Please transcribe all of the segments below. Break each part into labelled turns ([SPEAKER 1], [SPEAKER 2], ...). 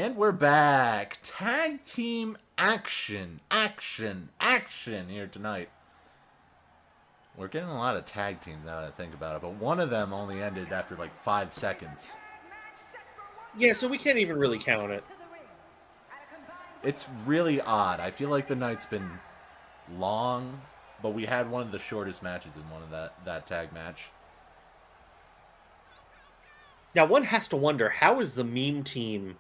[SPEAKER 1] And we're back. Tag team action here tonight. We're getting a lot of tag teams now that I think about it, but one of them only ended after like 5 seconds.
[SPEAKER 2] Yeah, so we can't even really count it.
[SPEAKER 1] It's really odd. I feel like the night's been long, but we had one of the shortest matches in one of that tag match.
[SPEAKER 2] Now, one has to wonder, how is the meme team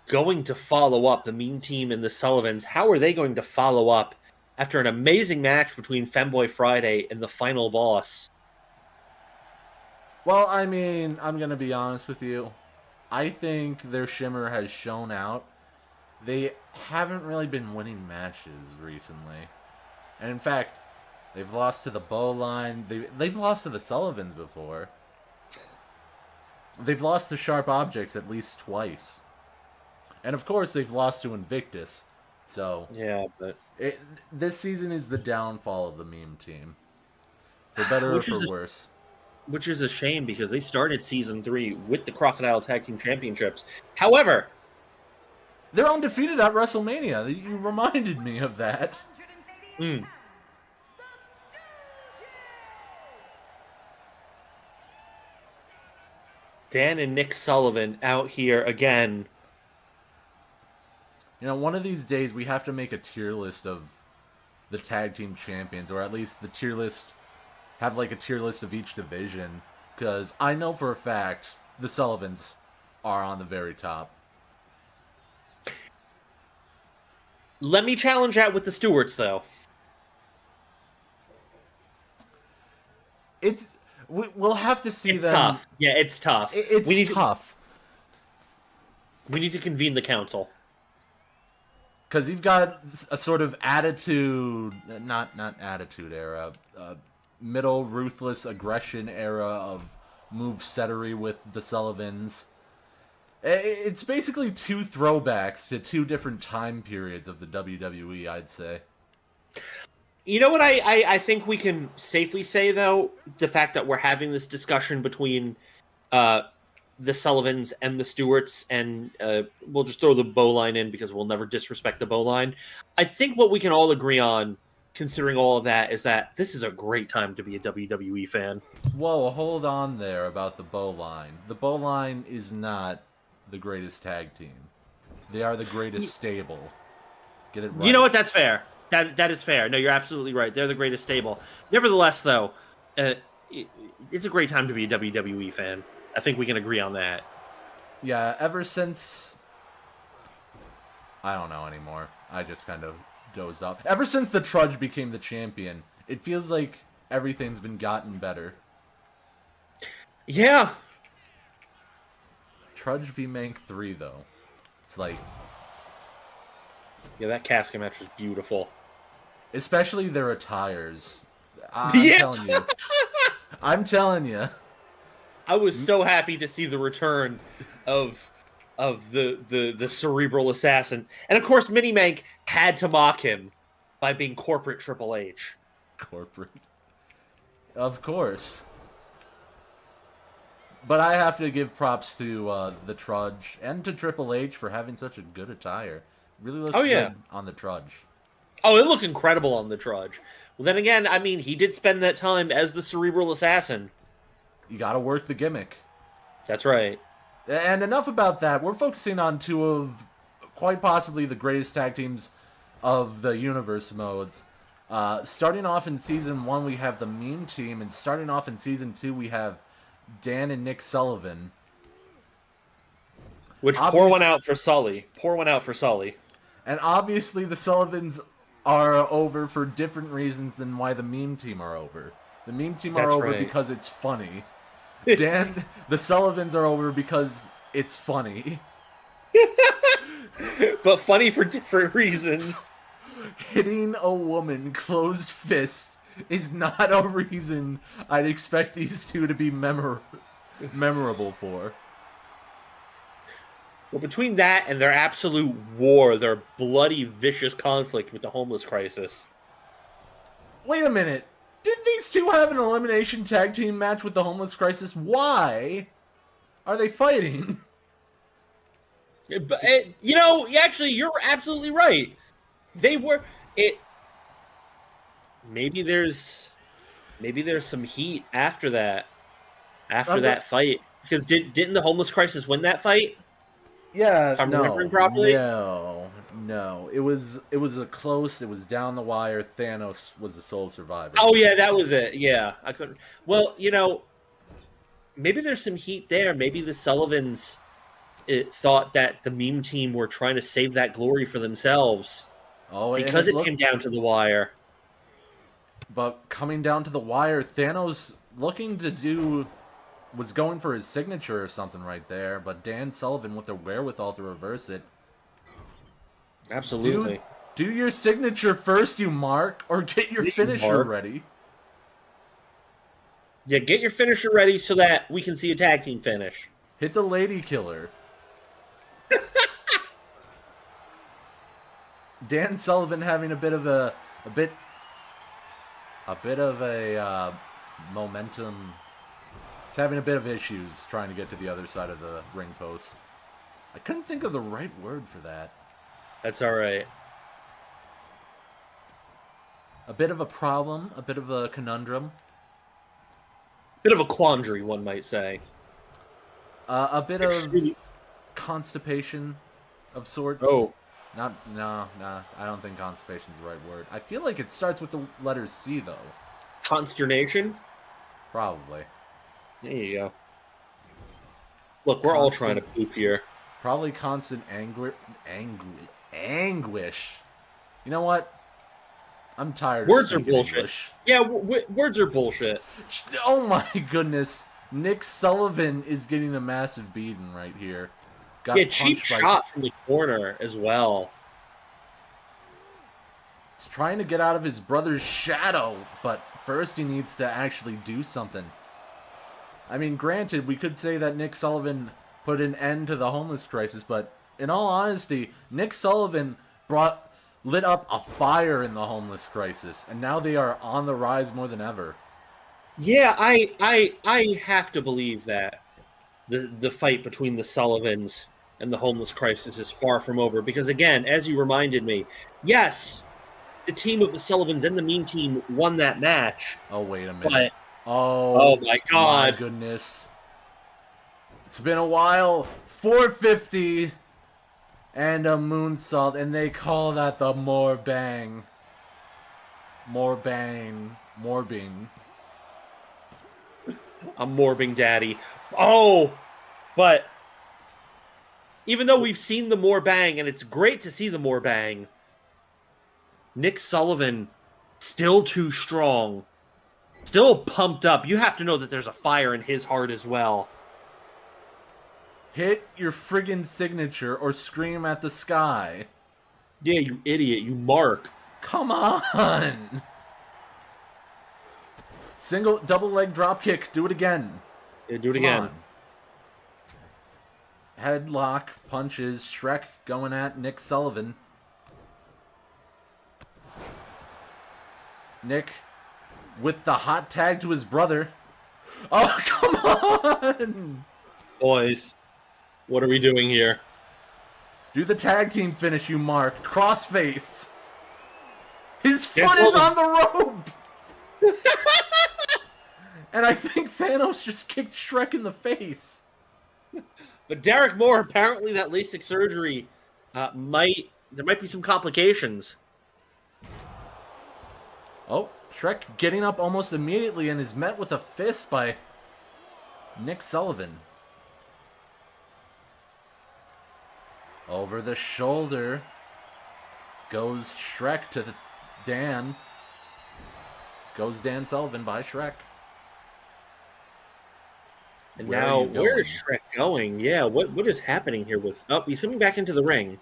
[SPEAKER 2] going to follow up? The meme team and the Sullivans, how are they going to follow up after an amazing match between Femboy Friday and the final boss?
[SPEAKER 1] Well, I mean, I'm going to be honest with you. I think their shimmer has shown out. They haven't really been winning matches recently. And in fact, they've lost to the Bowline. They've lost to the Sullivans before. They've lost to Sharp Objects at least twice. And of course, they've lost to Invictus. So,
[SPEAKER 2] yeah, but
[SPEAKER 1] this season is the downfall of the meme team. For better or for worse.
[SPEAKER 2] Which is a shame because they started Season 3 with the Crocodile Tag Team Championships. However,
[SPEAKER 1] they're undefeated at WrestleMania. You reminded me of that.
[SPEAKER 2] Dan and Nick Sullivan out here again.
[SPEAKER 1] You know, one of these days we have to make a tier list of the tag team champions, or at least the tier list, have like a tier list of each division, because I know for a fact the Sullivans are on the very top.
[SPEAKER 2] Let me challenge that with the Stewarts, though.
[SPEAKER 1] We'll have to see
[SPEAKER 2] it's
[SPEAKER 1] them.
[SPEAKER 2] Tough. Yeah, it's tough.
[SPEAKER 1] It's tough.
[SPEAKER 2] We need to convene the council.
[SPEAKER 1] Because you've got a sort of attitude, not attitude era, middle ruthless aggression era of movesettery with the Sullivans. It's basically two throwbacks to two different time periods of the WWE, I'd say.
[SPEAKER 2] You know what I think we can safely say, though? The fact that we're having this discussion between the Sullivans and the Stewarts, and we'll just throw the Bowline in because we'll never disrespect the Bowline. I think what we can all agree on, considering all of that, is that this is a great time to be a WWE fan.
[SPEAKER 1] Whoa, hold on there about the Bowline. The Bowline is not the greatest tag team. They are the greatest stable. Get it right.
[SPEAKER 2] You know what? That's fair. That is fair. No, you're absolutely right. They're the greatest stable. Nevertheless, though, it's a great time to be a WWE fan. I think we can agree on that.
[SPEAKER 1] Yeah, ever since... I don't know anymore. I just kind of dozed off. Ever since the Trudge became the champion, it feels like everything's been gotten better.
[SPEAKER 2] Yeah.
[SPEAKER 1] Trudge v Mank 3, though. It's like...
[SPEAKER 2] Yeah, that casket match was beautiful.
[SPEAKER 1] Especially their attires. Telling you. I'm telling you.
[SPEAKER 2] I was so happy to see the return of the cerebral assassin. And of course, Mini Mank had to mock him by being corporate Triple H.
[SPEAKER 1] Corporate. Of course. But I have to give props to the Trudge and to Triple H for having such a good attire. Really looks good on the Trudge.
[SPEAKER 2] Oh, it looked incredible on the Trudge. Well, then again, I mean, he did spend that time as the cerebral assassin.
[SPEAKER 1] You gotta work the gimmick.
[SPEAKER 2] That's right.
[SPEAKER 1] And enough about that. We're focusing on two of quite possibly the greatest tag teams of the universe modes. Starting off in Season 1, we have the Meme Team. And starting off in Season 2, we have Dan and Nick Sullivan.
[SPEAKER 2] Which, pour one out for Sully. Pour one out for Sully.
[SPEAKER 1] And obviously the Sullivans are over for different reasons than why the Meme Team are over. The Meme Team are over because it's funny. Dan, the Sullivans are over because it's funny.
[SPEAKER 2] But funny for different reasons.
[SPEAKER 1] Hitting a woman closed fist is not a reason I'd expect these two to be memorable for.
[SPEAKER 2] Well, between that and their absolute war, their bloody, vicious conflict with the homeless crisis.
[SPEAKER 1] Wait a minute. Did these two have an elimination tag team match with the homeless crisis? Why are they fighting?
[SPEAKER 2] But actually, you're absolutely right. They were it. Maybe there's some heat after that fight because didn't the homeless crisis win that fight?
[SPEAKER 1] Yeah,
[SPEAKER 2] If I'm remembering
[SPEAKER 1] no,
[SPEAKER 2] properly.
[SPEAKER 1] no, no. It was a close. It was down the wire. Thanos was the sole survivor.
[SPEAKER 2] Oh yeah, that was it. Yeah, I couldn't. Well, maybe there's some heat there. Maybe the Sullivans thought that the meme team were trying to save that glory for themselves
[SPEAKER 1] Oh, and
[SPEAKER 2] because it came down to the wire.
[SPEAKER 1] But coming down to the wire, Thanos was going for his signature or something right there. But Dan Sullivan with the wherewithal to reverse it.
[SPEAKER 2] Absolutely.
[SPEAKER 1] Do your signature first, you mark, or get your finisher ready.
[SPEAKER 2] Yeah, get your finisher ready so that we can see a tag team finish.
[SPEAKER 1] Hit the lady killer. Dan Sullivan having a bit of a momentum. He's having a bit of issues trying to get to the other side of the ring post. I couldn't think of the right word for that.
[SPEAKER 2] That's all right.
[SPEAKER 1] A bit of a problem, a bit of a conundrum.
[SPEAKER 2] Bit of a quandary, one might say.
[SPEAKER 1] A bit of constipation of sorts.
[SPEAKER 2] Oh.
[SPEAKER 1] No, I don't think constipation is the right word. I feel like it starts with the letter C, though.
[SPEAKER 2] Consternation?
[SPEAKER 1] Probably.
[SPEAKER 2] There you go. Look, we're all trying to poop here.
[SPEAKER 1] Probably constant anguish. You know what? I'm tired
[SPEAKER 2] words
[SPEAKER 1] of
[SPEAKER 2] are bullshit.
[SPEAKER 1] English.
[SPEAKER 2] Yeah, words are bullshit.
[SPEAKER 1] Oh my goodness. Nick Sullivan is getting a massive beating right here.
[SPEAKER 2] Cheap shot from the corner as well.
[SPEAKER 1] He's trying to get out of his brother's shadow, but first he needs to actually do something. I mean, granted, we could say that Nick Sullivan put an end to the homeless crisis, but in all honesty, Nick Sullivan lit up a fire in the homeless crisis, and now they are on the rise more than ever.
[SPEAKER 2] Yeah, I have to believe that the fight between the Sullivans and the homeless crisis is far from over, because again, as you reminded me, yes, the team of the Sullivans and the Mean Team won that match.
[SPEAKER 1] Oh, wait a minute.
[SPEAKER 2] But,
[SPEAKER 1] oh
[SPEAKER 2] my God.
[SPEAKER 1] My goodness. It's been a while. 450 and a moonsault, and they call that the more bang. More bang. Morbing.
[SPEAKER 2] I'm morbing daddy. Oh, but even though we've seen the more bang, and it's great to see the more bang, Nick Sullivan still too strong, still pumped up. You have to know that there's a fire in his heart as well.
[SPEAKER 1] Hit your friggin' signature or scream at the sky.
[SPEAKER 2] Yeah, you idiot, you mark.
[SPEAKER 1] Come on! Double leg drop kick. Do it again.
[SPEAKER 2] Yeah, do it again.
[SPEAKER 1] Headlock punches. Shrek going at Nick Sullivan. Nick with the hot tag to his brother. Oh, come on!
[SPEAKER 2] Boys, what are we doing here?
[SPEAKER 1] Do the tag team finish, you mark. Crossface. His foot is on the rope! And I think Thanos just kicked Shrek in the face.
[SPEAKER 2] But Derek Moore, apparently that LASIK surgery there might be some complications.
[SPEAKER 1] Oh, Shrek getting up almost immediately and is met with a fist by Nick Sullivan. Over the shoulder goes Shrek to Dan. Goes Dan Sullivan by Shrek.
[SPEAKER 2] And now, where is Shrek going? Yeah, what is happening here with... Oh, he's coming back into the ring.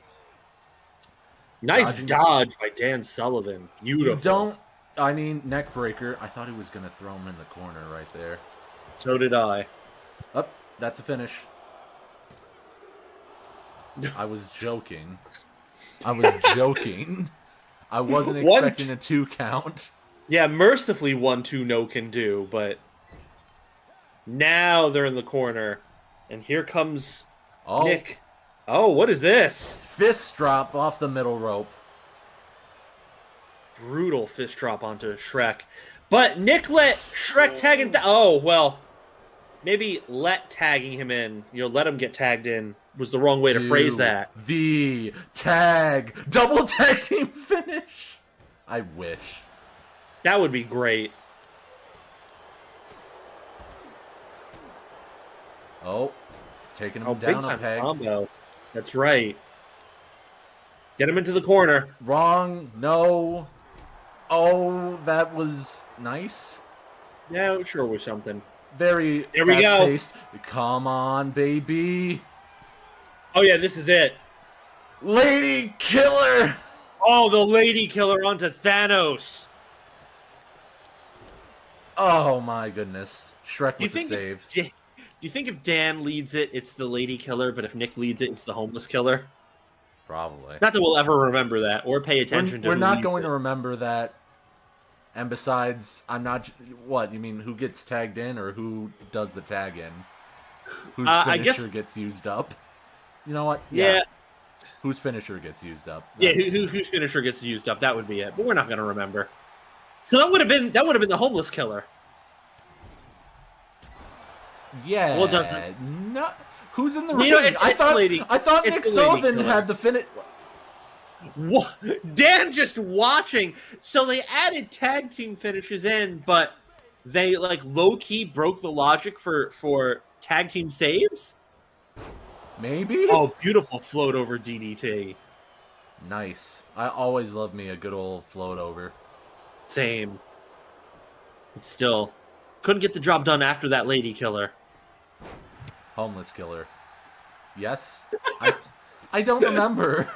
[SPEAKER 2] Nice dodge by Dan Sullivan. Beautiful.
[SPEAKER 1] I mean, neck breaker. I thought he was going to throw him in the corner right there.
[SPEAKER 2] So did I.
[SPEAKER 1] Oh, that's a finish. I was joking. I wasn't expecting a 2 count.
[SPEAKER 2] Yeah, mercifully 1-2 no can do, but... Now they're in the corner. And here comes Nick. Oh, what is this?
[SPEAKER 1] Fist drop off the middle rope.
[SPEAKER 2] Brutal fist drop onto Shrek. But Nick let Shrek tag him. Oh, well. Maybe let tagging him in, let him get tagged in was the wrong way to phrase that.
[SPEAKER 1] The tag. Double tag team finish. I wish.
[SPEAKER 2] That would be great.
[SPEAKER 1] Oh, taking him down
[SPEAKER 2] big
[SPEAKER 1] a
[SPEAKER 2] time
[SPEAKER 1] peg.
[SPEAKER 2] combo. That's right. Get him into the corner.
[SPEAKER 1] Wrong. No. Oh, that was nice.
[SPEAKER 2] Yeah, it sure was something.
[SPEAKER 1] Very
[SPEAKER 2] There we go.
[SPEAKER 1] fast-paced. Come on, baby.
[SPEAKER 2] Oh, yeah, this is it.
[SPEAKER 1] Lady Killer.
[SPEAKER 2] Oh, the lady killer onto Thanos.
[SPEAKER 1] Oh, my goodness. Shrek
[SPEAKER 2] Do you
[SPEAKER 1] with the
[SPEAKER 2] think
[SPEAKER 1] save.
[SPEAKER 2] Do you think if Dan leads it, it's the lady killer, but if Nick leads it, it's the homeless killer?
[SPEAKER 1] Probably.
[SPEAKER 2] Not that we'll ever remember that or pay attention to
[SPEAKER 1] We're
[SPEAKER 2] who
[SPEAKER 1] not
[SPEAKER 2] leads
[SPEAKER 1] going
[SPEAKER 2] it.
[SPEAKER 1] to remember that. And besides, I'm not... What, you mean who gets tagged in or who does the tag in? Whose
[SPEAKER 2] I
[SPEAKER 1] finisher
[SPEAKER 2] guess-
[SPEAKER 1] gets used up? You know what?
[SPEAKER 2] Yeah.
[SPEAKER 1] Whose finisher gets used up?
[SPEAKER 2] Yeah,
[SPEAKER 1] That's-
[SPEAKER 2] whose finisher gets used up? That would be it. But we're not going to remember. So that would have been the homeless killer.
[SPEAKER 1] Yeah.
[SPEAKER 2] Well, it doesn't.
[SPEAKER 1] No. Who's in the
[SPEAKER 2] You know,
[SPEAKER 1] ring?
[SPEAKER 2] it's the lady.
[SPEAKER 1] I thought
[SPEAKER 2] It's
[SPEAKER 1] Nick
[SPEAKER 2] the lady
[SPEAKER 1] Sullivan
[SPEAKER 2] killer.
[SPEAKER 1] had the finish.
[SPEAKER 2] What? Dan just watching. So they added tag team finishes in, but they low key broke the logic for tag team saves.
[SPEAKER 1] Maybe.
[SPEAKER 2] Oh, beautiful float over DDT.
[SPEAKER 1] Nice. I always love me a good old float over.
[SPEAKER 2] Same. But still, couldn't get the job done after that lady killer.
[SPEAKER 1] Homeless killer. Yes. I don't remember.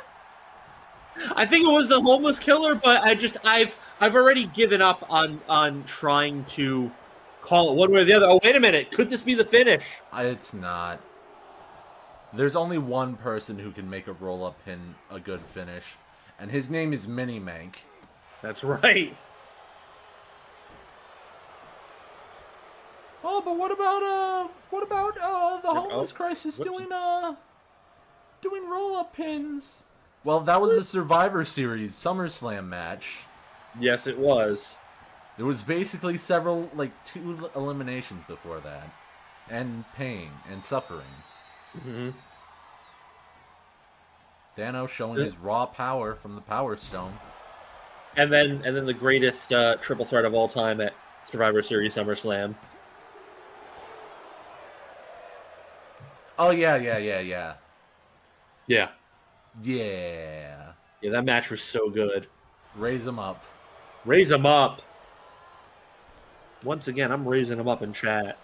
[SPEAKER 2] I think it was the homeless killer, but I've already given up on trying to call it one way or the other. Oh, wait a minute. Could this be the finish?
[SPEAKER 1] It's not. There's only one person who can make a roll-up pin a good finish, and his name is Mini Mank.
[SPEAKER 2] That's right.
[SPEAKER 1] Oh, but what about the homeless crisis
[SPEAKER 2] whoops.
[SPEAKER 1] doing roll-up pins? Well, that was the Survivor Series SummerSlam match.
[SPEAKER 2] Yes, it was.
[SPEAKER 1] There was basically several, 2 eliminations before that, and pain and suffering.
[SPEAKER 2] Mm-hmm.
[SPEAKER 1] Thanos showing his raw power from the Power Stone.
[SPEAKER 2] And then the greatest triple threat of all time at Survivor Series SummerSlam.
[SPEAKER 1] Oh yeah.
[SPEAKER 2] Yeah.
[SPEAKER 1] Yeah.
[SPEAKER 2] Yeah, that match was so good.
[SPEAKER 1] Raise him up.
[SPEAKER 2] Raise him up. Once again, I'm raising him up in chat.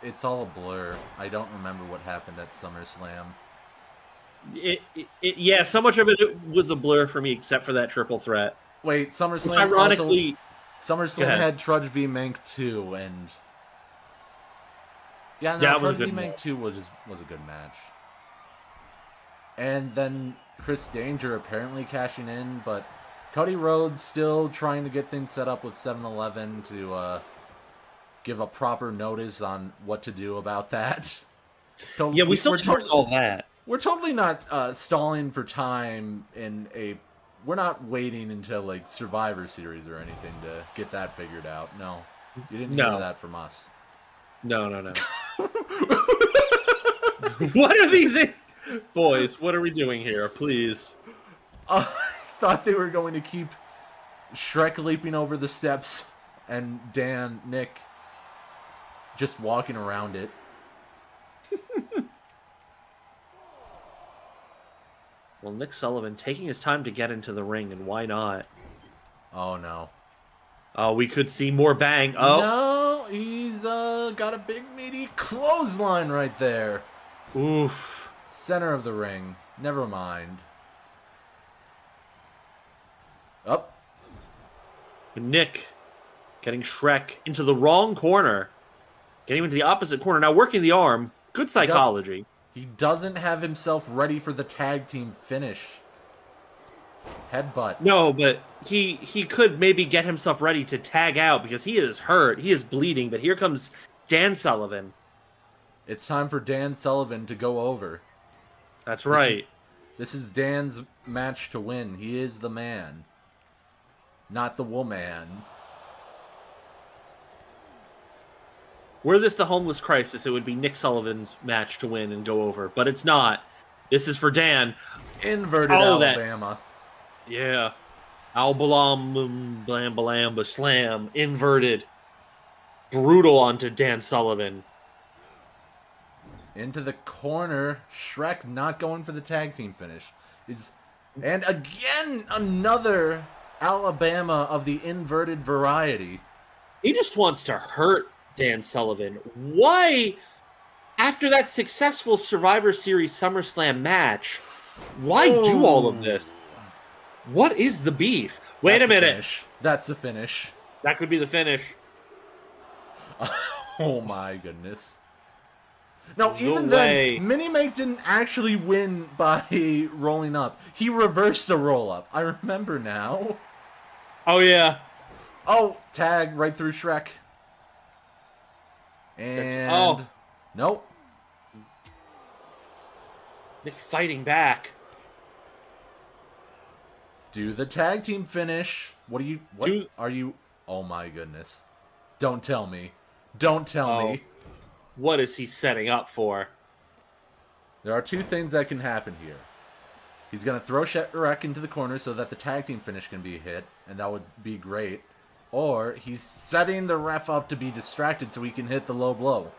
[SPEAKER 1] It's all a blur. I don't remember what happened at SummerSlam.
[SPEAKER 2] Yeah, so much of it was a blur for me, except for that triple threat.
[SPEAKER 1] Wait, SummerSlam.
[SPEAKER 2] Which ironically,
[SPEAKER 1] SummerSlam had Trudge v Mank 2, and yeah,
[SPEAKER 2] it was a
[SPEAKER 1] Trudge v
[SPEAKER 2] good
[SPEAKER 1] Mank
[SPEAKER 2] match.
[SPEAKER 1] 2 was a good match. And then Chris Danger apparently cashing in, but Cody Rhodes still trying to get things set up with 7-Eleven to give a proper notice on what to do about that.
[SPEAKER 2] Yeah, we still need to resolve that.
[SPEAKER 1] We're totally not stalling for time in a... We're not waiting until, Survivor Series or anything to get that figured out. No. You didn't hear that from us.
[SPEAKER 2] No. What are these... Boys, what are we doing here? Please.
[SPEAKER 1] I thought they were going to keep Shrek leaping over the steps and Nick, just walking around it.
[SPEAKER 2] Well, Nick Sullivan taking his time to get into the ring, and why not?
[SPEAKER 1] Oh, no.
[SPEAKER 2] Oh, we could see more bang. Oh.
[SPEAKER 1] No, he's got a big meaty clothesline right there.
[SPEAKER 2] Oof.
[SPEAKER 1] Center of the ring. Never mind. Up.
[SPEAKER 2] Nick getting Shrek into the wrong corner. Getting him into the opposite corner. Now working the arm. Good psychology.
[SPEAKER 1] He doesn't have himself ready for the tag team finish. Headbutt.
[SPEAKER 2] No, but he could maybe get himself ready to tag out because he is hurt. He is bleeding, but here comes Dan Sullivan.
[SPEAKER 1] It's time for Dan Sullivan to go over.
[SPEAKER 2] That's right.
[SPEAKER 1] This is Dan's match to win. He is the man, not the woman.
[SPEAKER 2] Were this the homeless crisis, it would be Nick Sullivan's match to win and go over, but it's not. This is for Dan.
[SPEAKER 1] Inverted Alabama.
[SPEAKER 2] Yeah. Albalam, blam, blam, slam, inverted. Brutal onto Dan Sullivan.
[SPEAKER 1] Into the corner. Shrek not going for the tag team finish. And again, another Alabama of the inverted variety.
[SPEAKER 2] He just wants to hurt Dan Sullivan. Why, after that successful Survivor Series SummerSlam match, why do all of this? What is the beef? Wait a minute.
[SPEAKER 1] That's a finish.
[SPEAKER 2] That could be the finish.
[SPEAKER 1] Oh my goodness. No, even then, Mini-Make didn't actually win by rolling up. He reversed the roll-up. I remember now.
[SPEAKER 2] Oh, yeah.
[SPEAKER 1] Oh, tag right through Shrek. And... Nope.
[SPEAKER 2] Nick fighting back.
[SPEAKER 1] Do the tag team finish. What are you... Oh my goodness. Don't tell me. Don't tell me.
[SPEAKER 2] What is he setting up for?
[SPEAKER 1] There are two things that can happen here. He's going to throw Shrek into the corner so that the tag team finish can be hit, and that would be great. Or he's setting the ref up to be distracted so he can hit the low blow.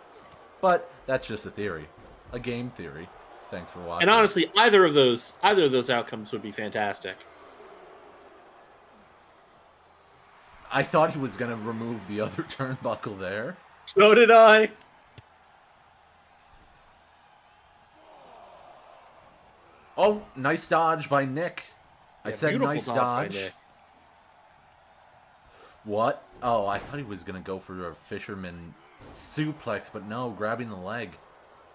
[SPEAKER 1] But that's just a theory. A game theory. Thanks for watching.
[SPEAKER 2] And honestly, either of those outcomes would be fantastic.
[SPEAKER 1] I thought he was going to remove the other turnbuckle there.
[SPEAKER 2] So did I.
[SPEAKER 1] Oh, nice dodge by Nick. I said nice dodge. What? Oh, I thought he was going to go for a fisherman suplex, but no, grabbing the leg.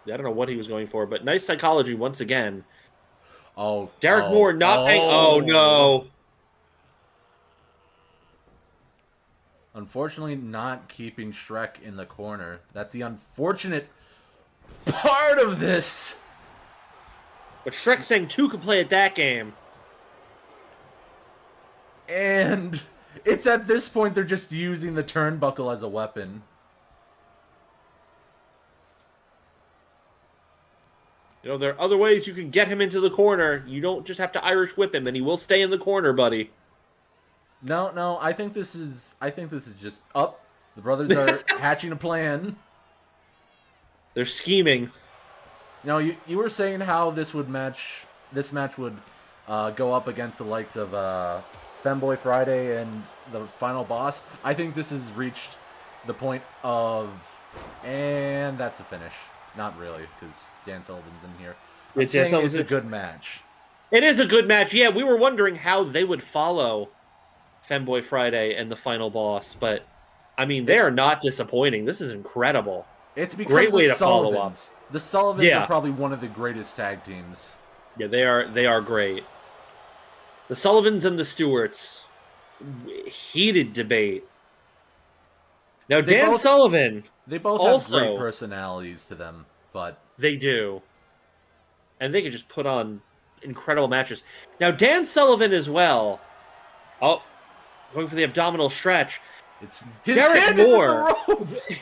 [SPEAKER 2] I don't know what he was going for, but nice psychology once again.
[SPEAKER 1] Oh,
[SPEAKER 2] Derek Moore not paying. Oh, no.
[SPEAKER 1] Unfortunately, not keeping Shrek in the corner. That's the unfortunate part of this.
[SPEAKER 2] But Shrek saying 2 could play at that game.
[SPEAKER 1] And it's at this point they're just using the turnbuckle as a weapon.
[SPEAKER 2] You know, there are other ways you can get him into the corner. You don't just have to Irish whip him, and he will stay in the corner, buddy.
[SPEAKER 1] No, I think this is just up. The brothers are hatching a plan.
[SPEAKER 2] They're scheming.
[SPEAKER 1] You know, you were saying how this match would go up against the likes of Femboy Friday and the Final Boss. I think this has reached the point of, and that's a finish. Not really, because Dan Sullivan's in here. It's a good match.
[SPEAKER 2] It is a good match. Yeah, we were wondering how they would follow Femboy Friday and the Final Boss, but I mean, they are not disappointing. This is incredible.
[SPEAKER 1] It's because
[SPEAKER 2] great way to follow up.
[SPEAKER 1] The Sullivans are probably one of the greatest tag teams.
[SPEAKER 2] Yeah, they are great. The Sullivans and the Stewarts, heated debate. Now, Dan Sullivan,
[SPEAKER 1] they both have great personalities to them, but
[SPEAKER 2] they do, and they can just put on incredible matches. Now, Dan Sullivan as well. Oh, going for the abdominal stretch.
[SPEAKER 1] It's
[SPEAKER 2] Derek Moore.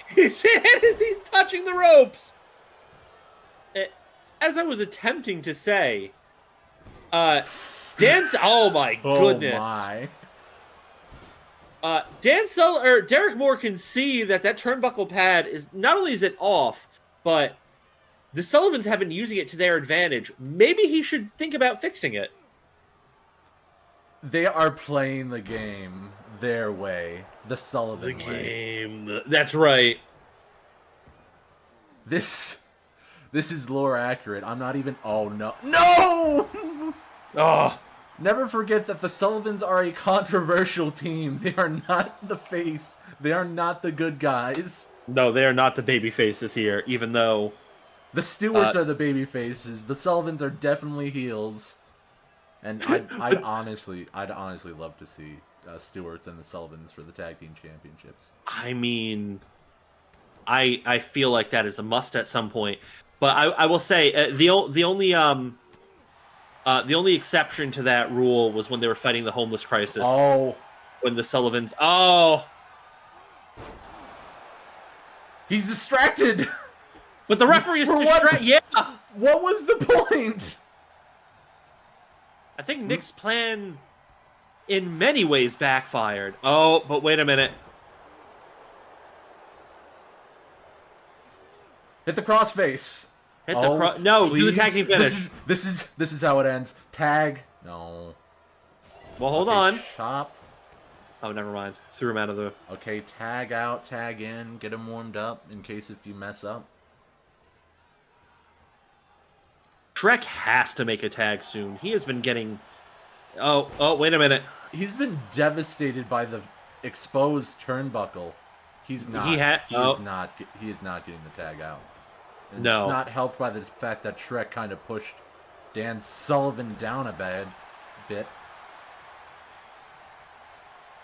[SPEAKER 2] His hand is he's touching the ropes. As I was attempting to say, oh my goodness.
[SPEAKER 1] Oh
[SPEAKER 2] my. Derek Moore can see that turnbuckle pad is not only is it off, but the Sullivans have been using it to their advantage. Maybe he should think about fixing it.
[SPEAKER 1] They are playing the game their way, the Sullivan
[SPEAKER 2] way. That's right.
[SPEAKER 1] This is lore accurate. I'm not even. Oh no! No!
[SPEAKER 2] Oh.
[SPEAKER 1] Never forget that the Sullivans are a controversial team. They are not the face. They are not the good guys.
[SPEAKER 2] No, they are not the baby faces here, even though
[SPEAKER 1] the Stewarts are the baby faces. The Sullivans are definitely heels. And I'd honestly love to see Stewarts and the Sullivans for the tag team championships.
[SPEAKER 2] I mean, I feel like that is a must at some point. But I will say the only exception to that rule was when they were fighting the homeless crisis.
[SPEAKER 1] Oh,
[SPEAKER 2] when the Sullivans. Oh,
[SPEAKER 1] he's distracted.
[SPEAKER 2] but the referee is
[SPEAKER 1] For
[SPEAKER 2] distracted. Yeah,
[SPEAKER 1] What was the point?
[SPEAKER 2] I think Nick's plan, in many ways, backfired. Oh, but wait a minute.
[SPEAKER 1] Hit the crossface.
[SPEAKER 2] No, do the tag team finish.
[SPEAKER 1] This is how it ends. Tag. No.
[SPEAKER 2] Well, hold
[SPEAKER 1] Okay,
[SPEAKER 2] on.
[SPEAKER 1] Chop.
[SPEAKER 2] Oh, never mind. Threw him out of the...
[SPEAKER 1] Okay, tag out, tag in. Get him warmed up in case if you mess up.
[SPEAKER 2] Shrek has to make a tag soon. He has been getting... Oh, wait a minute.
[SPEAKER 1] He's been devastated by the exposed turnbuckle. He's not. He is not getting the tag out. And
[SPEAKER 2] No.
[SPEAKER 1] It's not helped by the fact that Shrek kind of pushed Dan Sullivan down a bit.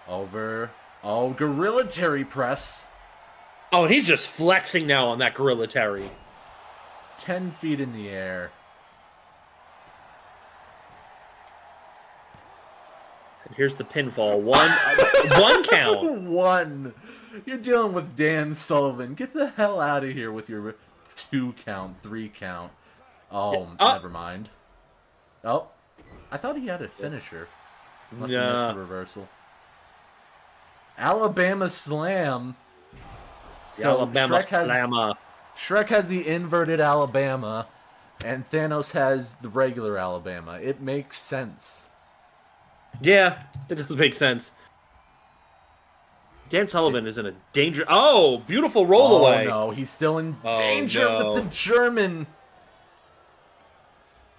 [SPEAKER 1] Over. Oh, Gorilla Terry press.
[SPEAKER 2] Oh, and he's just flexing now on that Gorilla Terry.
[SPEAKER 1] 10 feet in the air.
[SPEAKER 2] And here's the pinfall. One count.
[SPEAKER 1] One. You're dealing with Dan Sullivan. Get the hell out of here with your 2 count, 3 count. Oh, never mind. Oh, I thought he had a finisher. Must have missed the reversal. Alabama Slam.
[SPEAKER 2] So Alabama Slammer.
[SPEAKER 1] Shrek has the inverted Alabama, and Thanos has the regular Alabama. It makes sense.
[SPEAKER 2] Yeah, it does make sense. Dan Sullivan is in a danger. Oh, beautiful roll away.
[SPEAKER 1] Oh no, he's still in danger with the German.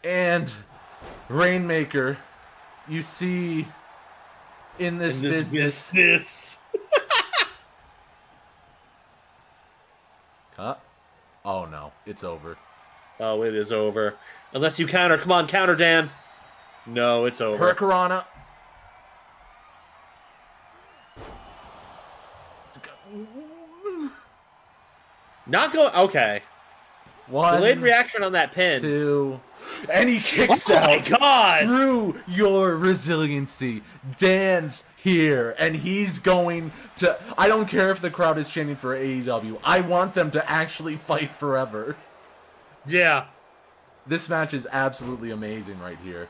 [SPEAKER 1] And Rainmaker, you see, in this business. Huh? Oh no, it's over.
[SPEAKER 2] Oh, it is over. Unless you counter. Come on, counter, Dan. No, it's over.
[SPEAKER 1] Hurricanrana.
[SPEAKER 2] Not go. Okay.
[SPEAKER 1] 1.
[SPEAKER 2] Delayed reaction on that pin.
[SPEAKER 1] 2. And he kicks
[SPEAKER 2] Oh
[SPEAKER 1] out.
[SPEAKER 2] my God!
[SPEAKER 1] Screw your resiliency. Dan's here, and he's going to... I don't care if the crowd is chanting for AEW. I want them to actually fight forever.
[SPEAKER 2] Yeah.
[SPEAKER 1] This match is absolutely amazing right here.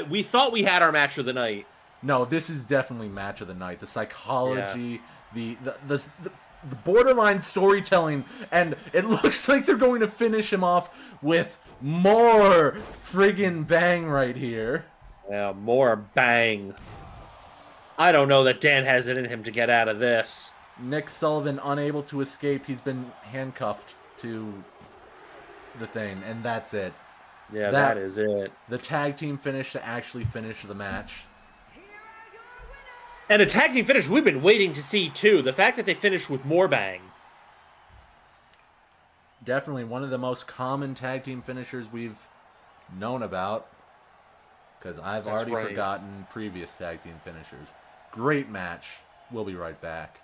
[SPEAKER 2] We thought we had our match of the night.
[SPEAKER 1] No, this is definitely match of the night. The psychology, the borderline storytelling, and it looks like they're going to finish him off with more friggin' bang right here.
[SPEAKER 2] Yeah, more bang. I don't know that Dan has it in him to get out of this.
[SPEAKER 1] Nick Sullivan unable to escape. He's been handcuffed to the thing, and that's it.
[SPEAKER 2] Yeah, that is it.
[SPEAKER 1] The tag team finish to actually finish the match.
[SPEAKER 2] And a tag team finish we've been waiting to see, too. The fact that they finished with more bang.
[SPEAKER 1] Definitely one of the most common tag team finishers we've known about. Because I've already forgotten previous tag team finishers. Great match. We'll be right back.